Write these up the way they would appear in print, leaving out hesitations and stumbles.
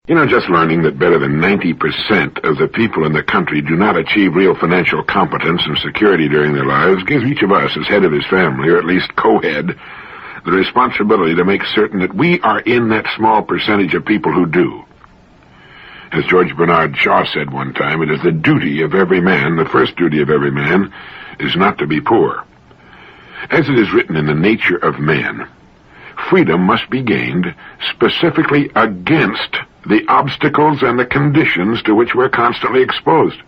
Just learning that better than 90% of the people in the country do not achieve real financial competence and security during their lives gives each of us, as head of his family, or at least co-head, the responsibility to make certain that we are in that small percentage of people who do. As George Bernard Shaw said one time, it is the duty of every man, the first duty of every man, is not to be poor. As it is written in the nature of man, freedom must be gained specifically against the obstacles and the conditions to which we're constantly exposed.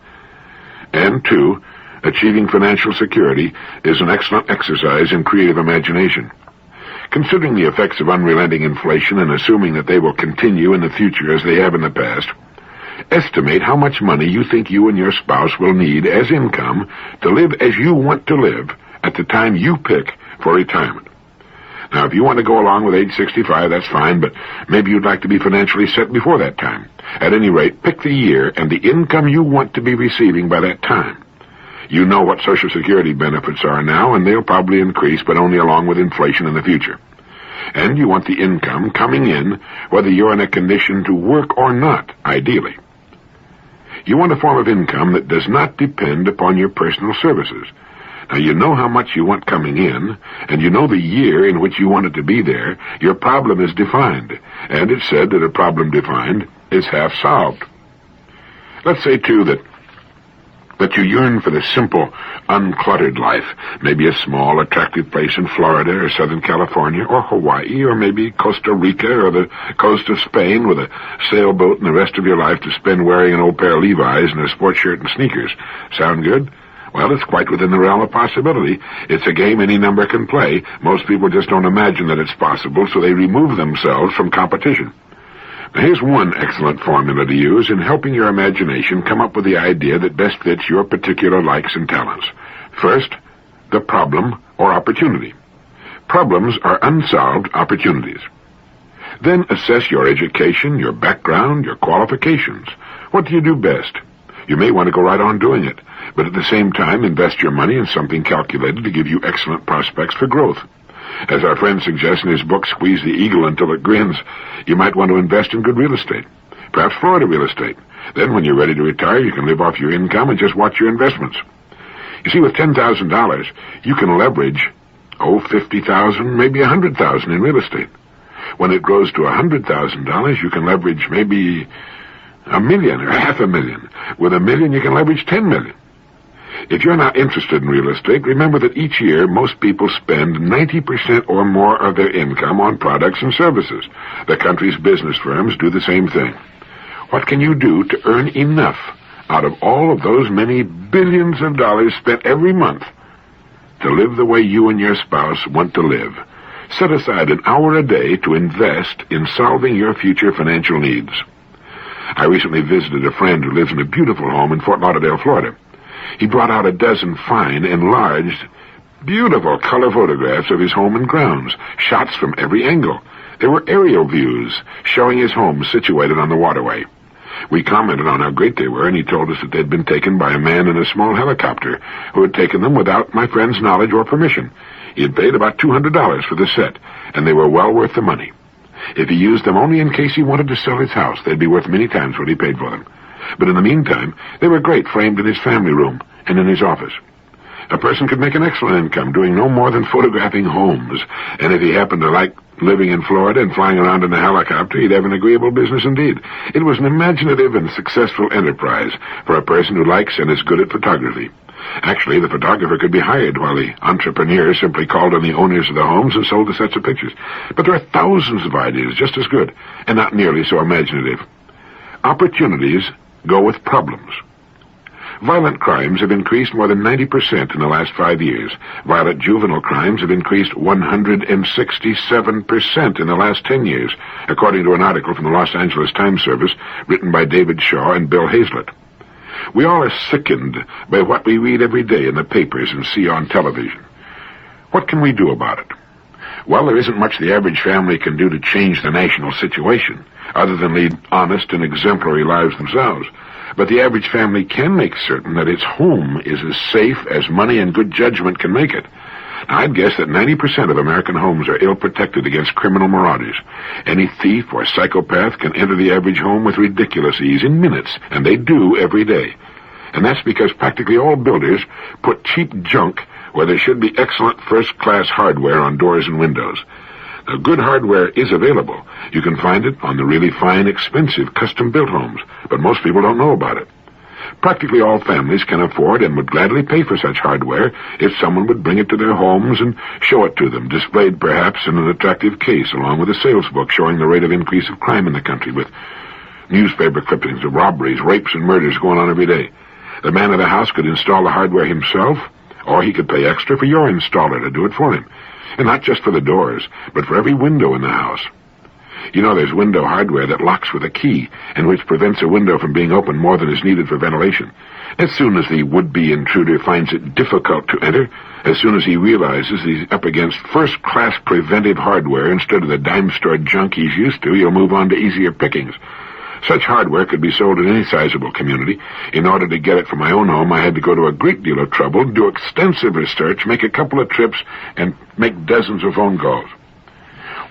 And, two, achieving financial security is an excellent exercise in creative imagination. Considering the effects of unrelenting inflation and assuming that they will continue in the future as they have in the past, estimate how much money you think you and your spouse will need as income to live as you want to live at the time you pick for retirement. Now, if you want to go along with age 65, that's fine, but maybe you'd like to be financially set before that time. At any rate, pick the year and the income you want to be receiving by that time. You know what Social Security benefits are now, and they'll probably increase, but only along with inflation in the future. And you want the income coming in, whether you're in a condition to work or not, ideally. You want a form of income that does not depend upon your personal services. Now, you know how much you want coming in, and you know the year in which you want it to be there. Your problem is defined, and it's said that a problem defined is half solved. Let's say, too, that you yearn for the simple, uncluttered life, maybe a small, attractive place in Florida or Southern California or Hawaii or maybe Costa Rica or the coast of Spain with a sailboat and the rest of your life to spend wearing an old pair of Levi's and a sports shirt and sneakers. Sound good? Well, it's quite within the realm of possibility. It's a game any number can play. Most people just don't imagine that it's possible, so they remove themselves from competition. Now, here's one excellent formula to use in helping your imagination come up with the idea that best fits your particular likes and talents. First, the problem or opportunity. Problems are unsolved opportunities. Then assess your education, your background, your qualifications. What do you do best? You may want to go right on doing it, but at the same time invest your money in something calculated to give you excellent prospects for growth. As our friend suggests in his book, Squeeze the Eagle Until It Grins, you might want to invest in good real estate, perhaps Florida real estate. Then when you're ready to retire, you can live off your income and just watch your investments. You see, with $10,000, you can leverage, $50,000, maybe $100,000 in real estate. When it grows to $100,000, you can leverage maybe $1 million or $500,000. With $1 million, you can leverage $10 million. If you're not interested in real estate, remember that each year most people spend 90% or more of their income on products and services. The country's business firms do the same thing. What can you do to earn enough out of all of those many billions of dollars spent every month to live the way you and your spouse want to live? Set aside an hour a day to invest in solving your future financial needs. I recently visited a friend who lives in a beautiful home in Fort Lauderdale, Florida. He brought out a dozen fine, enlarged, beautiful color photographs of his home and grounds, shots from every angle. There were aerial views showing his home situated on the waterway. We commented on how great they were, and he told us that they'd been taken by a man in a small helicopter who had taken them without my friend's knowledge or permission. He had paid about $200 for the set, and they were well worth the money. If he used them only in case he wanted to sell his house, they'd be worth many times what he paid for them. But in the meantime, they were great, framed in his family room and in his office. A person could make an excellent income doing no more than photographing homes, and if he happened to like living in Florida and flying around in a helicopter, he'd have an agreeable business indeed. It was an imaginative and successful enterprise for a person who likes and is good at photography. Actually, the photographer could be hired while the entrepreneur simply called on the owners of the homes and sold the sets of pictures. But there are thousands of ideas just as good and not nearly so imaginative. Opportunities go with problems. Violent crimes have increased more than 90% in the last 5 years. Violent juvenile crimes have increased 167% in the last 10 years, according to an article from the Los Angeles Times Service written by David Shaw and Bill Hazlett. We all are sickened by what we read every day in the papers and see on television. What can we do about it? Well, there isn't much the average family can do to change the national situation, other than lead honest and exemplary lives themselves. But the average family can make certain that its home is as safe as money and good judgment can make it. Now, I'd guess that 90% of American homes are ill-protected against criminal marauders. Any thief or psychopath can enter the average home with ridiculous ease in minutes, and they do every day. And that's because practically all builders put cheap junk where there should be excellent first-class hardware on doors and windows. Now, good hardware is available. You can find it on the really fine, expensive, custom-built homes, but most people don't know about it. Practically all families can afford and would gladly pay for such hardware if someone would bring it to their homes and show it to them, displayed perhaps in an attractive case, along with a sales book showing the rate of increase of crime in the country, with newspaper clippings of robberies, rapes, and murders going on every day. The man of the house could install the hardware himself, or he could pay extra for your installer to do it for him. And not just for the doors, but for every window in the house. You know, there's window hardware that locks with a key, and which prevents a window from being opened more than is needed for ventilation. As soon as the would-be intruder finds it difficult to enter, as soon as he realizes he's up against first-class preventive hardware instead of the dime-store junk he's used to, he'll move on to easier pickings. Such hardware could be sold in any sizable community. In order to get it for my own home, I had to go to a great deal of trouble, do extensive research, make a couple of trips, and make dozens of phone calls.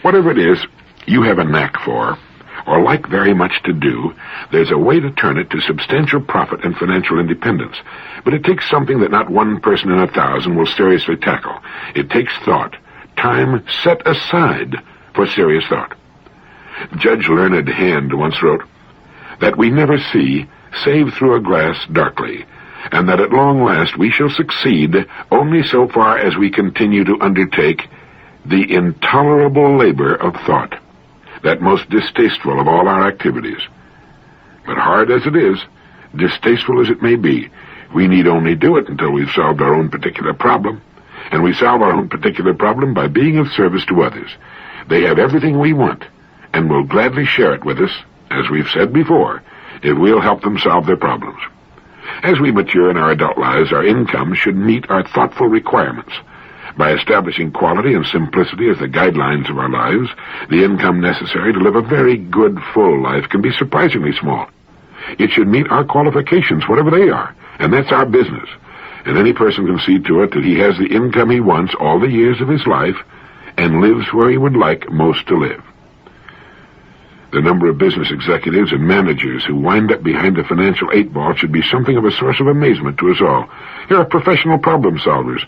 Whatever it is you have a knack for, or like very much to do, there's a way to turn it to substantial profit and financial independence. But it takes something that not one person in 1,000 will seriously tackle. It takes thought, time set aside for serious thought. Judge Learned Hand once wrote, that we never see, save through a glass darkly, and that at long last we shall succeed only so far as we continue to undertake the intolerable labor of thought, that most distasteful of all our activities. But hard as it is, distasteful as it may be, we need only do it until we've solved our own particular problem, and we solve our own particular problem by being of service to others. They have everything we want, and will gladly share it with us, as we've said before, if we'll help them solve their problems. As we mature in our adult lives, our income should meet our thoughtful requirements. By establishing quality and simplicity as the guidelines of our lives, the income necessary to live a very good, full life can be surprisingly small. It should meet our qualifications, whatever they are, and that's our business. And any person can see to it that he has the income he wants all the years of his life and lives where he would like most to live. The number of business executives and managers who wind up behind a financial 8-ball should be something of a source of amazement to us all. Here are professional problem solvers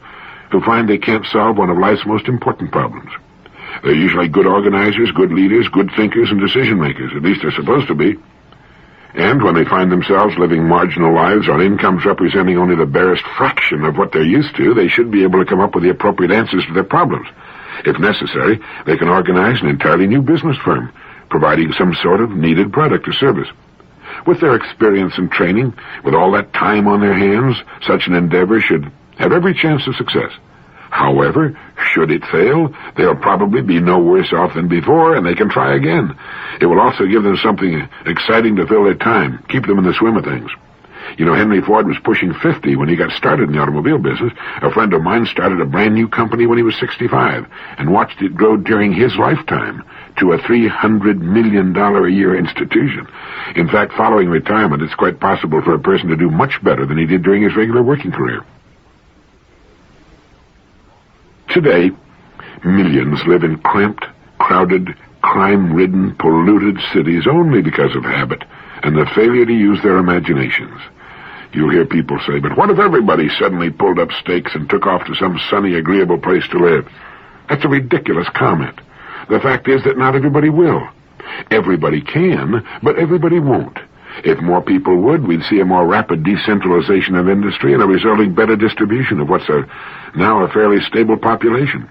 who find they can't solve one of life's most important problems. They're usually good organizers, good leaders, good thinkers, and decision-makers. At least they're supposed to be. And when they find themselves living marginal lives on incomes representing only the barest fraction of what they're used to, they should be able to come up with the appropriate answers to their problems. If necessary, they can organize an entirely new business firm, providing some sort of needed product or service. With their experience and training, with all that time on their hands, such an endeavor should have every chance of success. However, should it fail, they'll probably be no worse off than before, and they can try again. It will also give them something exciting to fill their time, keep them in the swim of things. You know, Henry Ford was pushing 50 when he got started in the automobile business. A friend of mine started a brand new company when he was 65 and watched it grow during his lifetime to a $300 million a year institution. In fact, following retirement, it's quite possible for a person to do much better than he did during his regular working career. Today, millions live in cramped, crowded, crime-ridden, polluted cities only because of habit and the failure to use their imaginations. You'll hear people say, but what if everybody suddenly pulled up stakes and took off to some sunny, agreeable place to live? That's a ridiculous comment. The fact is that not everybody will. Everybody can, but everybody won't. If more people would, we'd see a more rapid decentralization of industry and a resulting better distribution of what's now a fairly stable population.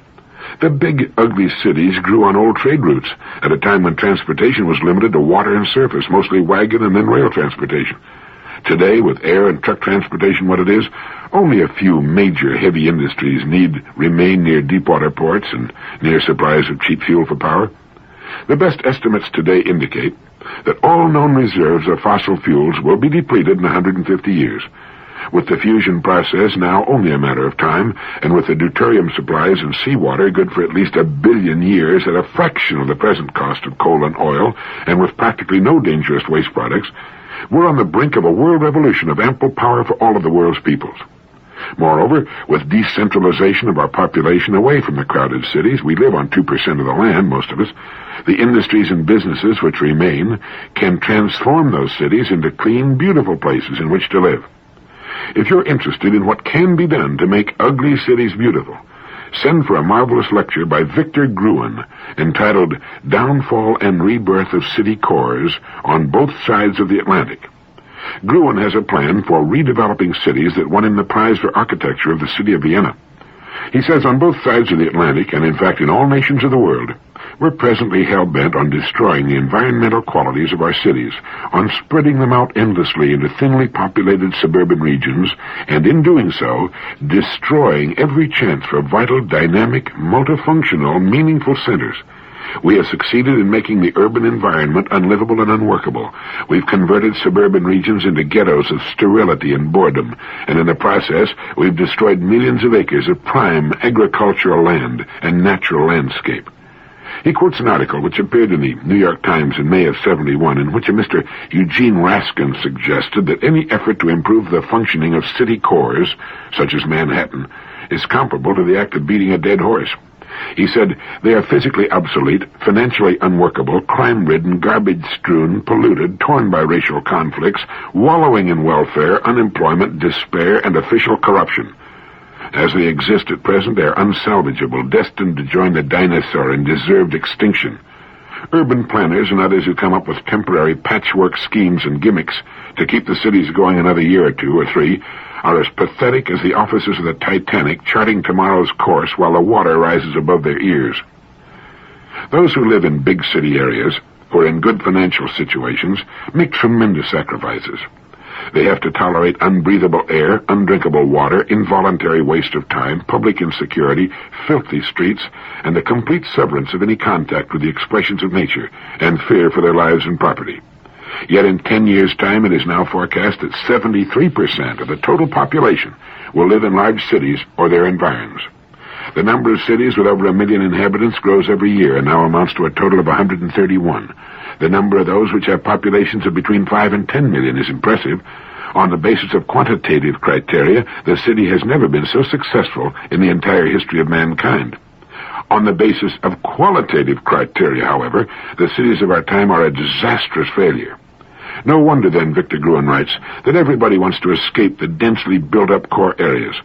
The big, ugly cities grew on old trade routes at a time when transportation was limited to water and surface, mostly wagon and then rail transportation. Today, with air and truck transportation what it is, only a few major heavy industries remain near deepwater ports and near supplies of cheap fuel for power. The best estimates today indicate that all known reserves of fossil fuels will be depleted in 150 years. With the fusion process now only a matter of time, and with the deuterium supplies and seawater good for at least 1 billion years at a fraction of the present cost of coal and oil, and with practically no dangerous waste products, we're on the brink of a world revolution of ample power for all of the world's peoples. Moreover, with decentralization of our population away from the crowded cities, we live on 2% of the land, most of us, the industries and businesses which remain can transform those cities into clean, beautiful places in which to live. If you're interested in what can be done to make ugly cities beautiful, send for a marvelous lecture by Victor Gruen entitled Downfall and Rebirth of City Cores on Both Sides of the Atlantic. Gruen has a plan for redeveloping cities that won him the prize for architecture of the city of Vienna. He says on both sides of the Atlantic, and in fact in all nations of the world, we're presently hell-bent on destroying the environmental qualities of our cities, on spreading them out endlessly into thinly populated suburban regions, and in doing so, destroying every chance for vital, dynamic, multifunctional, meaningful centers. We have succeeded in making the urban environment unlivable and unworkable. We've converted suburban regions into ghettos of sterility and boredom, and in the process, we've destroyed millions of acres of prime agricultural land and natural landscape. He quotes an article which appeared in the New York Times in May of '71, in which a Mr. Eugene Raskin suggested that any effort to improve the functioning of city cores, such as Manhattan, is comparable to the act of beating a dead horse. He said, they are physically obsolete, financially unworkable, crime-ridden, garbage-strewn, polluted, torn by racial conflicts, wallowing in welfare, unemployment, despair, and official corruption. As they exist at present, they are unsalvageable, destined to join the dinosaur and deserved extinction. Urban planners and others who come up with temporary patchwork schemes and gimmicks to keep the cities going another year or two or three are as pathetic as the officers of the Titanic charting tomorrow's course while the water rises above their ears. Those who live in big city areas, or in good financial situations, make tremendous sacrifices. They have to tolerate unbreathable air, undrinkable water, involuntary waste of time, public insecurity, filthy streets, and the complete severance of any contact with the expressions of nature, and fear for their lives and property. Yet in 10 years' time, it is now forecast that 73% of the total population will live in large cities or their environs. The number of cities with over 1 million inhabitants grows every year and now amounts to a total of 131. The number of those which have populations of between 5 and 10 million is impressive. On the basis of quantitative criteria, the city has never been so successful in the entire history of mankind. On the basis of qualitative criteria, however, the cities of our time are a disastrous failure. No wonder, then, Victor Gruen writes, that everybody wants to escape the densely built-up core areas.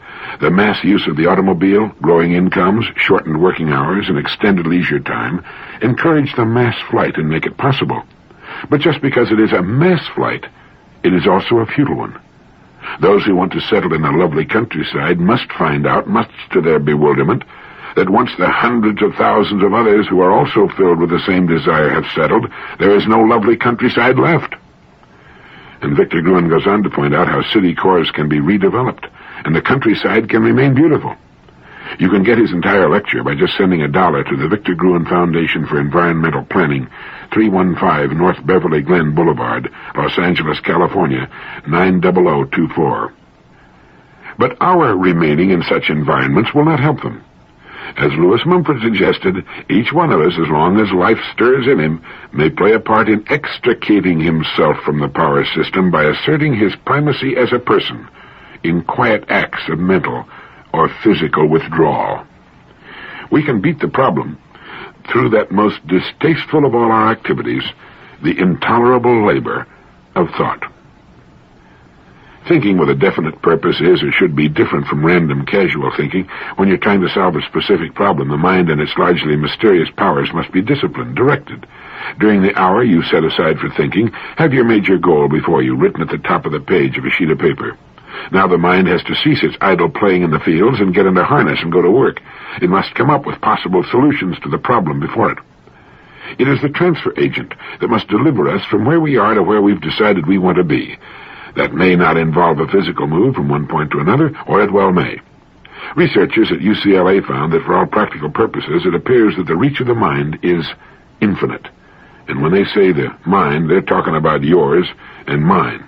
The mass use of the automobile, growing incomes, shortened working hours, and extended leisure time encourage the mass flight and make it possible. But just because it is a mass flight, it is also a futile one. Those who want to settle in the lovely countryside must find out, much to their bewilderment, that once the hundreds of thousands of others who are also filled with the same desire have settled, there is no lovely countryside left. And Victor Gruen goes on to point out how city cores can be redeveloped, and the countryside can remain beautiful. You can get his entire lecture by just sending $1 to the Victor Gruen Foundation for Environmental Planning, 315 North Beverly Glen Boulevard, Los Angeles, California, 90024. But our remaining in such environments will not help them. As Lewis Mumford suggested, each one of us, as long as life stirs in him, may play a part in extricating himself from the power system by asserting his primacy as a person in quiet acts of mental or physical withdrawal. We can beat the problem through that most distasteful of all our activities, the intolerable labor of thought. Thinking with a definite purpose is or should be different from random casual thinking. When you're trying to solve a specific problem, the mind and its largely mysterious powers must be disciplined, directed. During the hour you set aside for thinking, have your major goal before you, written at the top of the page of a sheet of paper. Now the mind has to cease its idle playing in the fields and get into harness and go to work. It must come up with possible solutions to the problem before it. It is the transfer agent that must deliver us from where we are to where we've decided we want to be. That may not involve a physical move from one point to another, or it well may. Researchers at UCLA found that for all practical purposes, it appears that the reach of the mind is infinite. And when they say the mind, they're talking about yours and mine.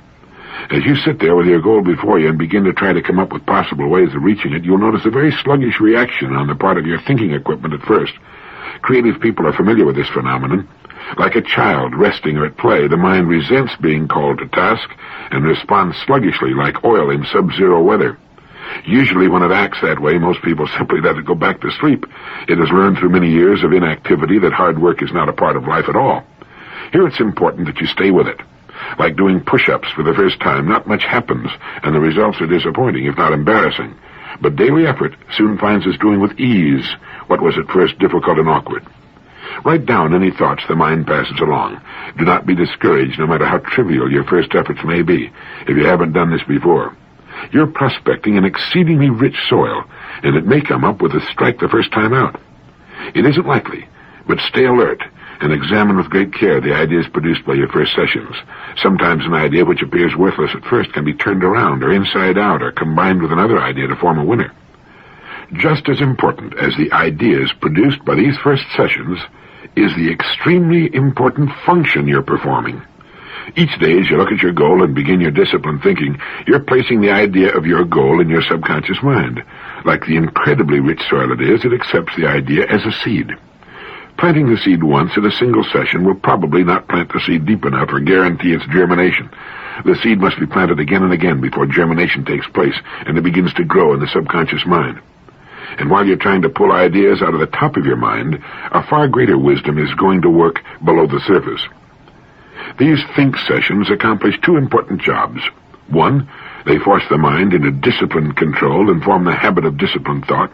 As you sit there with your goal before you and begin to try to come up with possible ways of reaching it, you'll notice a very sluggish reaction on the part of your thinking equipment at first. Creative people are familiar with this phenomenon. Like a child resting or at play, the mind resents being called to task and responds sluggishly like oil in sub-zero weather. Usually when it acts that way, most people simply let it go back to sleep. It has learned through many years of inactivity that hard work is not a part of life at all. Here it's important that you stay with it. Like doing push-ups for the first time, not much happens, and the results are disappointing, if not embarrassing. But daily effort soon finds us doing with ease what was at first difficult and awkward. Write down any thoughts the mind passes along. Do not be discouraged, no matter how trivial your first efforts may be, if you haven't done this before. You're prospecting an exceedingly rich soil, and it may come up with a strike the first time out. It isn't likely, but stay alert and examine with great care the ideas produced by your first sessions. Sometimes an idea which appears worthless at first can be turned around or inside out or combined with another idea to form a winner. Just as important as the ideas produced by these first sessions is the extremely important function you're performing. Each day as you look at your goal and begin your disciplined thinking, you're placing the idea of your goal in your subconscious mind. Like the incredibly rich soil it is, it accepts the idea as a seed. Planting the seed once at a single session will probably not plant the seed deep enough or guarantee its germination. The seed must be planted again and again before germination takes place and it begins to grow in the subconscious mind. And while you're trying to pull ideas out of the top of your mind, a far greater wisdom is going to work below the surface. These think sessions accomplish two important jobs. One, they force the mind into disciplined control and form the habit of disciplined thought,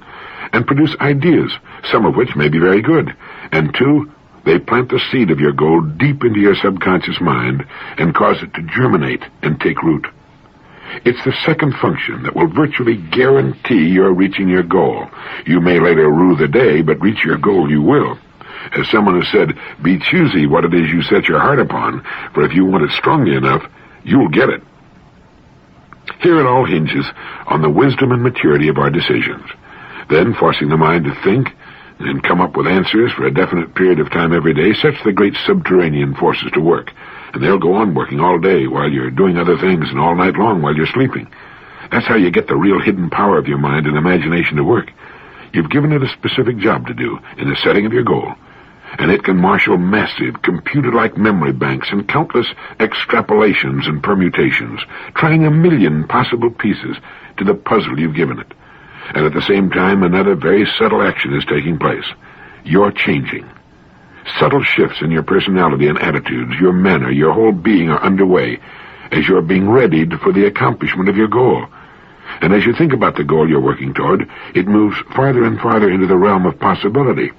and produce ideas, some of which may be very good. And two, they plant the seed of your goal deep into your subconscious mind and cause it to germinate and take root. It's the second function that will virtually guarantee you're reaching your goal. You may later rue the day, but reach your goal you will. As someone has said, be choosy what it is you set your heart upon, for if you want it strongly enough, you'll get it. Here it all hinges on the wisdom and maturity of our decisions. Then, forcing the mind to think and come up with answers for a definite period of time every day sets the great subterranean forces to work. And they'll go on working all day while you're doing other things and all night long while you're sleeping. That's how you get the real hidden power of your mind and imagination to work. You've given it a specific job to do in the setting of your goal, and it can marshal massive, computer-like memory banks and countless extrapolations and permutations, trying 1,000,000 possible pieces to the puzzle you've given it. And at the same time, another very subtle action is taking place. You're changing. Subtle shifts in your personality and attitudes, your manner, your whole being are underway as you're being readied for the accomplishment of your goal. And as you think about the goal you're working toward, it moves farther and farther into the realm of possibility.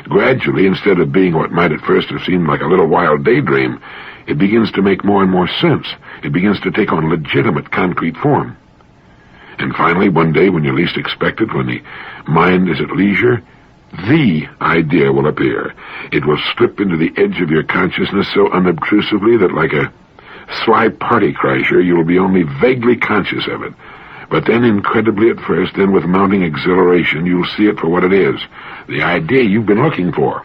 Gradually, instead of being what might at first have seemed like a little wild daydream, it begins to make more and more sense. It begins to take on legitimate, concrete form. And finally, one day when you least expect it, when the mind is at leisure, the idea will appear. It will slip into the edge of your consciousness so unobtrusively that like a sly party crasher, you will be only vaguely conscious of it. But then, incredibly at first, then with mounting exhilaration, you'll see it for what it is, the idea you've been looking for.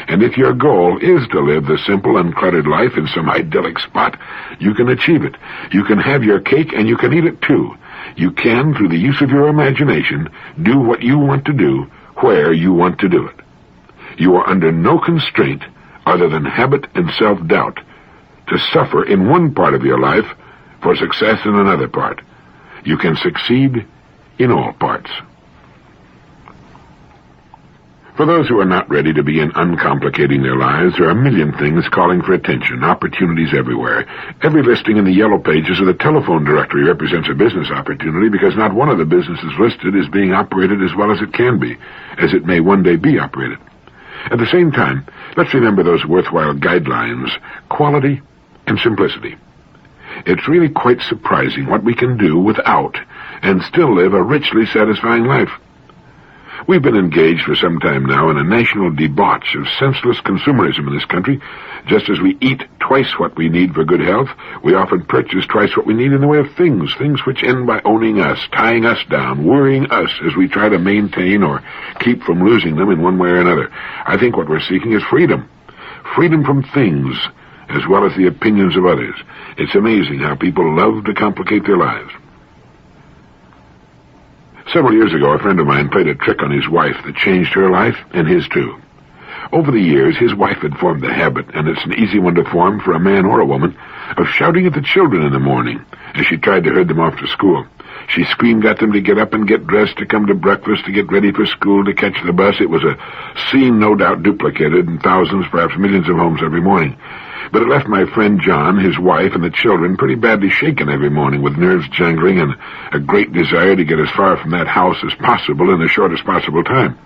And if your goal is to live the simple, uncluttered life in some idyllic spot, you can achieve it. You can have your cake and you can eat it too. You can, through the use of your imagination, do what you want to do, where you want to do it. You are under no constraint other than habit and self-doubt to suffer in one part of your life for success in another part. You can succeed in all parts. For those who are not ready to begin uncomplicating their lives, there are 1,000,000 things calling for attention, opportunities everywhere. Every listing in the yellow pages of the telephone directory represents a business opportunity because not one of the businesses listed is being operated as well as it can be, as it may one day be operated. At the same time, let's remember those worthwhile guidelines, quality and simplicity. It's really quite surprising what we can do without and still live a richly satisfying life. We've been engaged for some time now in a national debauch of senseless consumerism in this country. Just as we eat twice what we need for good health, we often purchase twice what we need in the way of things which end by owning us, tying us down, worrying us as we try to maintain or keep from losing them in one way or another. I think what we're seeking is freedom. Freedom from things, as well as the opinions of others. It's amazing how people love to complicate their lives. Several years ago, a friend of mine played a trick on his wife that changed her life and his too. Over the years, his wife had formed the habit, and it's an easy one to form for a man or a woman, of shouting at the children in the morning as she tried to herd them off to school. She screamed at them to get up and get dressed, to come to breakfast, to get ready for school, to catch the bus. It was a scene no doubt duplicated in thousands, perhaps millions of homes every morning. But it left my friend John, his wife, and the children pretty badly shaken every morning, with nerves jangling and a great desire to get as far from that house as possible in the shortest possible time.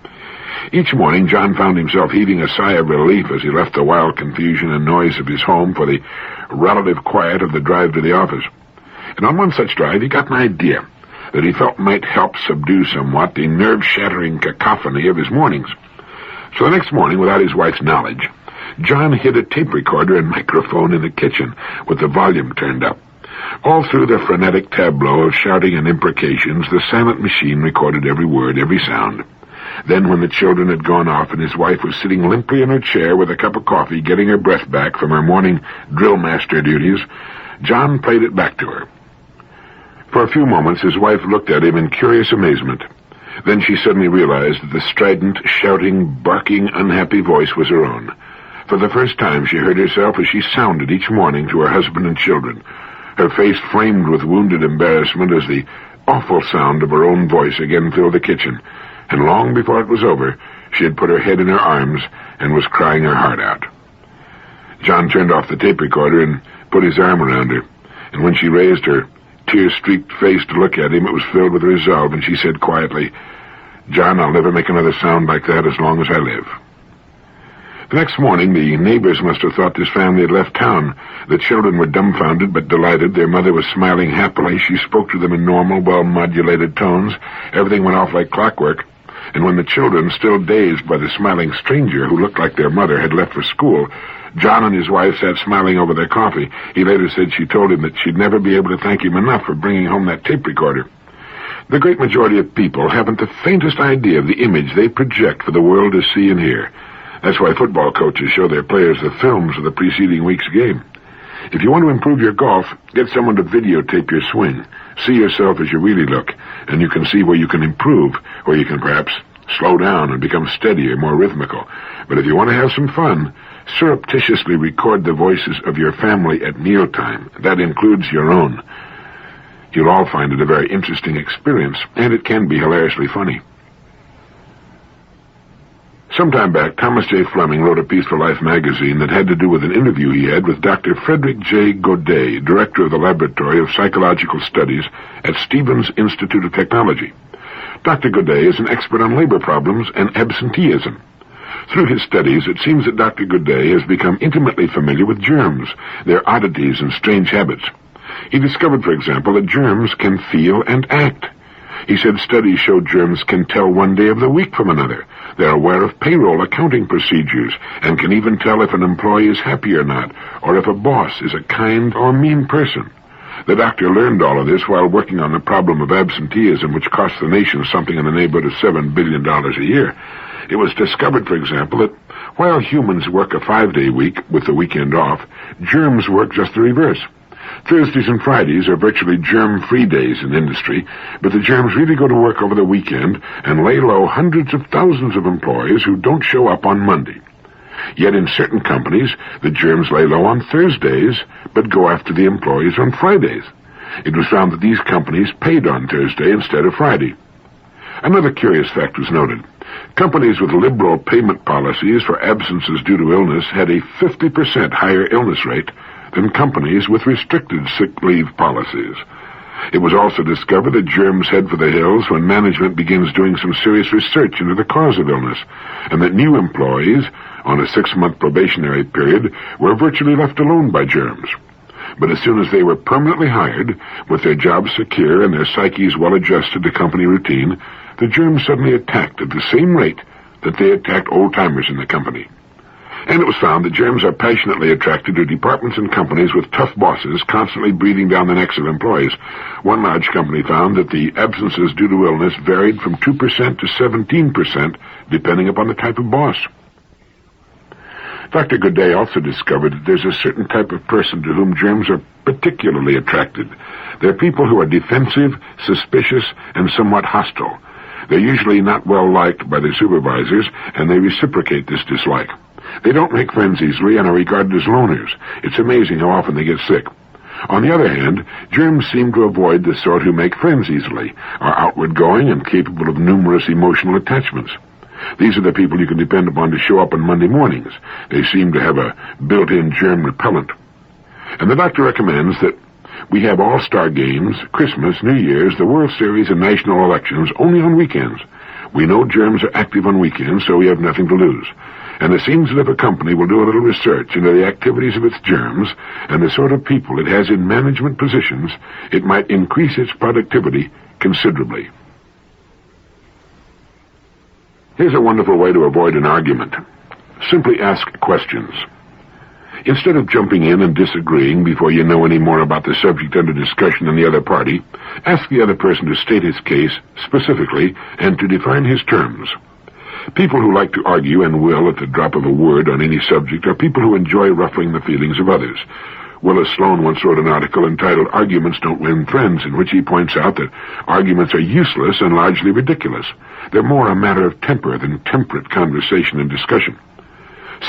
Each morning, John found himself heaving a sigh of relief as he left the wild confusion and noise of his home for the relative quiet of the drive to the office. And on one such drive, he got an idea that he felt might help subdue somewhat the nerve-shattering cacophony of his mornings. So the next morning, without his wife's knowledge, John hid a tape recorder and microphone in the kitchen with the volume turned up. All through the frenetic tableau of shouting and imprecations, the silent machine recorded every word, every sound. Then, when the children had gone off and his wife was sitting limply in her chair with a cup of coffee, getting her breath back from her morning drill master duties, John played it back to her. For a few moments, his wife looked at him in curious amazement. Then she suddenly realized that the strident, shouting, barking, unhappy voice was her own. For the first time, she heard herself as she sounded each morning to her husband and children, her face framed with wounded embarrassment as the awful sound of her own voice again filled the kitchen. And long before it was over, she had put her head in her arms and was crying her heart out. John turned off the tape recorder and put his arm around her, and when she raised her tear-streaked face to look at him, it was filled with resolve, and she said quietly, "John, I'll never make another sound like that as long as I live." The next morning, the neighbors must have thought this family had left town. The children were dumbfounded but delighted. Their mother was smiling happily. She spoke to them in normal, well-modulated tones. Everything went off like clockwork. And when the children, still dazed by the smiling stranger who looked like their mother, had left for school, John and his wife sat smiling over their coffee. He later said she told him that she'd never be able to thank him enough for bringing home that tape recorder. The great majority of people haven't the faintest idea of the image they project for the world to see and hear. That's why football coaches show their players the films of the preceding week's game. If you want to improve your golf, get someone to videotape your swing. See yourself as you really look, and you can see where you can improve, where you can perhaps slow down and become steadier, more rhythmical. But if you want to have some fun, surreptitiously record the voices of your family at mealtime. That includes your own. You'll all find it a very interesting experience, and it can be hilariously funny. Some time back, Thomas J. Fleming wrote a piece for Life magazine that had to do with an interview he had with Dr. Frederick J. Godet, director of the Laboratory of Psychological Studies at Stevens Institute of Technology. Dr. Godet is an expert on labor problems and absenteeism. Through his studies, it seems that Dr. Godet has become intimately familiar with germs, their oddities and strange habits. He discovered, for example, that germs can feel and act. He said studies show germs can tell one day of the week from another. They're aware of payroll accounting procedures and can even tell if an employee is happy or not, or if a boss is a kind or mean person. The doctor learned all of this while working on the problem of absenteeism, which costs the nation something in the neighborhood of $7 billion a year. It was discovered, for example, that while humans work a 5-day week with the weekend off, germs work just the reverse. Thursdays and Fridays are virtually germ-free days in industry, but the germs really go to work over the weekend and lay low hundreds of thousands of employees who don't show up on Monday. Yet in certain companies, the germs lay low on Thursdays, but go after the employees on Fridays. It was found that these companies paid on Thursday instead of Friday. Another curious fact was noted. Companies with liberal payment policies for absences due to illness had a 50% higher illness rate than companies with restricted sick leave policies. It was also discovered that germs head for the hills when management begins doing some serious research into the cause of illness, and that new employees on a 6-month probationary period were virtually left alone by germs. But as soon as they were permanently hired, with their jobs secure and their psyches well adjusted to company routine, the germs suddenly attacked at the same rate that they attacked old-timers in the company. And it was found that germs are passionately attracted to departments and companies with tough bosses constantly breathing down the necks of employees. One large company found that the absences due to illness varied from 2% to 17%, depending upon the type of boss. Dr. Godet also discovered that there's a certain type of person to whom germs are particularly attracted. They're people who are defensive, suspicious, and somewhat hostile. They're usually not well liked by their supervisors, and they reciprocate this dislike. They don't make friends easily and are regarded as loners. It's amazing how often they get sick. On the other hand, germs seem to avoid the sort who make friends easily, are outward-going and capable of numerous emotional attachments. These are the people you can depend upon to show up on Monday mornings. They seem to have a built-in germ repellent. And the doctor recommends that we have all-star games, Christmas, New Year's, the World Series, and national elections only on weekends. We know germs are active on weekends, so we have nothing to lose. And it seems that if a company will do a little research into the activities of its germs and the sort of people it has in management positions, it might increase its productivity considerably. Here's a wonderful way to avoid an argument. Simply ask questions. Instead of jumping in and disagreeing before you know any more about the subject under discussion than the other party, ask the other person to state his case specifically and to define his terms. People who like to argue and will at the drop of a word on any subject are people who enjoy ruffling the feelings of others. Willis Sloane once wrote an article entitled "Arguments Don't Win Friends," in which he points out that arguments are useless and largely ridiculous. They're more a matter of temper than temperate conversation and discussion.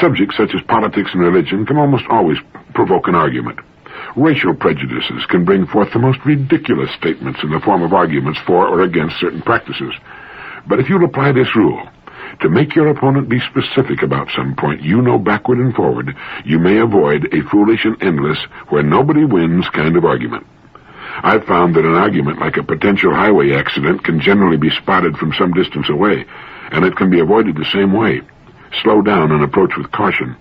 Subjects such as politics and religion can almost always provoke an argument. Racial prejudices can bring forth the most ridiculous statements in the form of arguments for or against certain practices. But if you'll apply this rule, to make your opponent be specific about some point you know backward and forward, you may avoid a foolish and endless, where nobody wins kind of argument. I've found that an argument like a potential highway accident can generally be spotted from some distance away, and it can be avoided the same way. Slow down and approach with caution.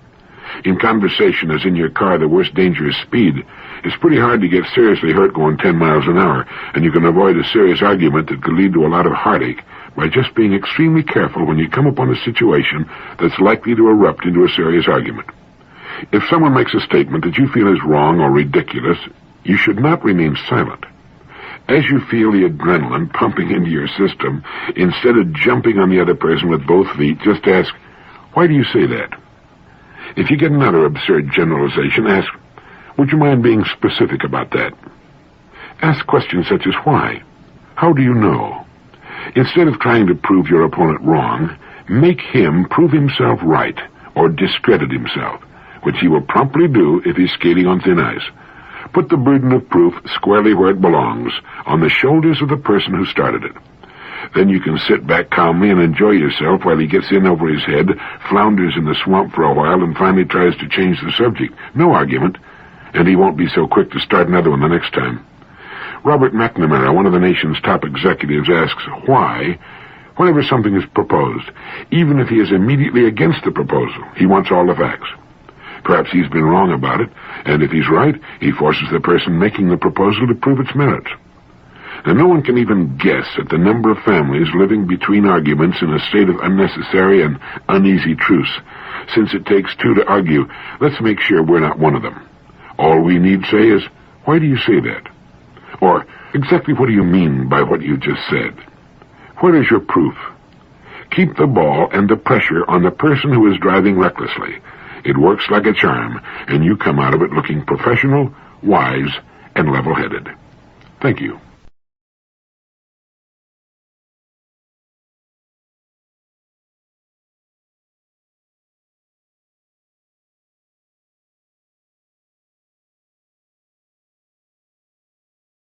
In conversation, as in your car, the worst danger is speed. It's pretty hard to get seriously hurt going 10 miles an hour, and you can avoid a serious argument that could lead to a lot of heartache by just being extremely careful when you come upon a situation that's likely to erupt into a serious argument. If someone makes a statement that you feel is wrong or ridiculous, you should not remain silent. As you feel the adrenaline pumping into your system, instead of jumping on the other person with both feet, just ask, "Why do you say that?" If you get another absurd generalization, ask, "Would you mind being specific about that?" Ask questions such as why. How do you know? Instead of trying to prove your opponent wrong, make him prove himself right or discredit himself, which he will promptly do if he's skating on thin ice. Put the burden of proof squarely where it belongs, on the shoulders of the person who started it. Then you can sit back calmly and enjoy yourself while he gets in over his head, flounders in the swamp for a while, and finally tries to change the subject. No argument, and he won't be so quick to start another one the next time. Robert McNamara, one of the nation's top executives, asks why whenever something is proposed, even if he is immediately against the proposal. He wants all the facts. Perhaps he's been wrong about it, and if he's right, he forces the person making the proposal to prove its merits. Now, no one can even guess at the number of families living between arguments in a state of unnecessary and uneasy truce. Since it takes two to argue, let's make sure we're not one of them. All we need say is, "Why do you say that?" Or, "Exactly what do you mean by what you just said? Where is your proof?" Keep the ball and the pressure on the person who is driving recklessly. It works like a charm, and you come out of it looking professional, wise, and level-headed. Thank you.